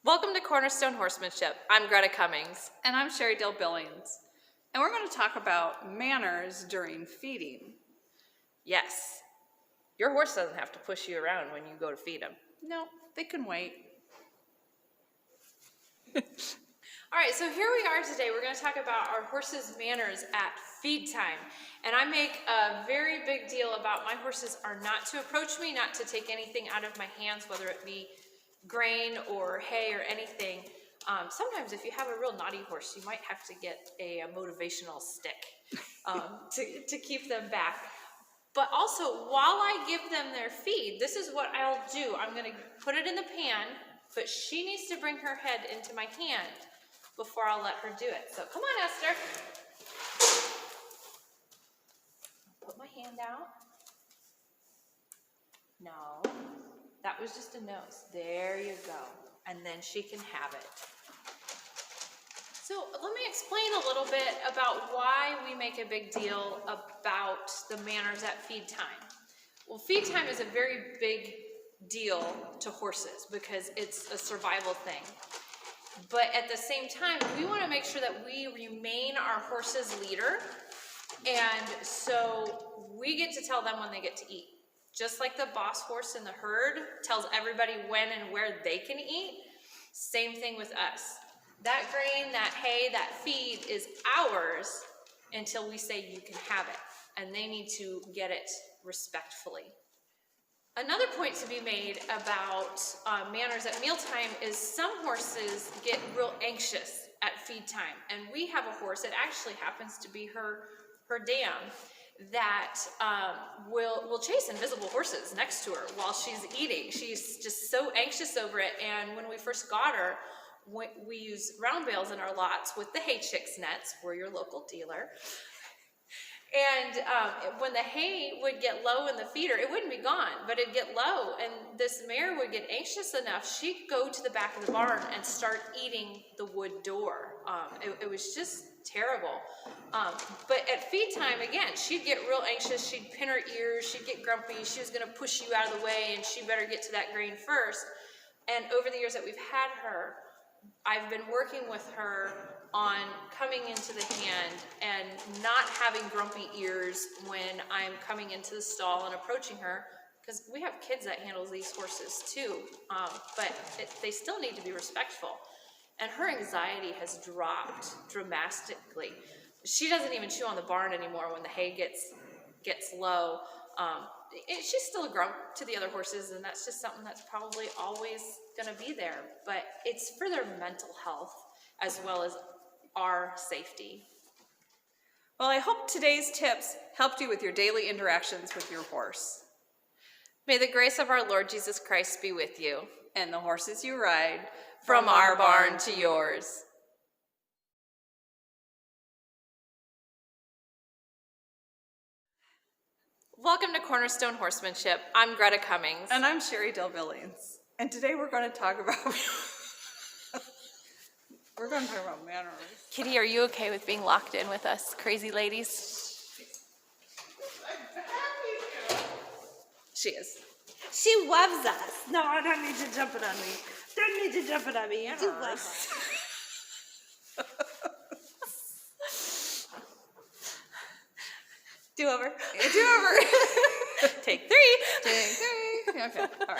Welcome to Cornerstone Horsemanship. I'm Greta Cummings. And I'm Sherry Dill Billings. And we're going to talk about manners during feeding. Yes, your horse doesn't have to push you around when you go to feed him. No, they can wait. All right, so here we are today. We're going to talk about our horses' manners at feed time. And I make a very big deal about my horses are not to approach me, not to take anything out of my hands, whether it be grain or hay or anything. Sometimes if you have a real naughty horse, you might have to get a motivational stick to keep them back. But also, while I give them their feed, this is what I'll do. I'm going to put it in the pan, but she needs to bring her head into my hand before I'll let her do it. So come on, Esther. Put my hand out. No, that was just a nose. There you go. And then she can have it. So let me explain a little bit about why we make a big deal about the manners at feed time. Well, feed time is a very big deal to horses because it's a survival thing. But at the same time, we want to make sure that we remain our horse's leader. And so we get to tell them when they get to eat. Just like the boss horse in the herd tells everybody when and where they can eat, same thing with us. That grain, that hay, that feed is ours until we say you can have it. And they need to get it respectfully. Another point to be made about manners at mealtime is some horses get real anxious at feed time. And we have a horse, it actually happens to be her dam, that will chase invisible horses next to her while she's eating. She's just so anxious over it. And when we first got her, we use round bales in our lots with the hay chicks nets. We're your local dealer. And when the hay would get low in the feeder, it wouldn't be gone, but it'd get low. And this mare would get anxious enough, she'd go to the back of the barn and start eating the wood door. It was just terrible. But at feed time, again, she'd get real anxious. She'd pin her ears. She'd get grumpy. She was going to push you out of the way, and she better get to that grain first. And over the years that we've had her, I've been working with her on coming into the hand and not having grumpy ears when I'm coming into the stall and approaching her, because we have kids that handle these horses too, but they still need to be respectful. And her anxiety has dropped dramatically. She doesn't even chew on the barn anymore when the hay gets low. She's still a grump to the other horses, and that's just something that's probably always going to be there. But it's for their mental health as well as our safety. Well, I hope today's tips helped you with your daily interactions with your horse. May the grace of our Lord Jesus Christ be with you. And the horses you ride, from our barn to yours. Welcome to Cornerstone Horsemanship. I'm Greta Cummings. And I'm Sherry Dill Billings. And today we're going to talk about manners. Kitty, are you okay with being locked in with us crazy ladies? She is. She loves us. No, I don't need to jump it on me. Don't need to jump it on me. I do love us. Do over. Do over. Take 3. Take 3. Okay. All right.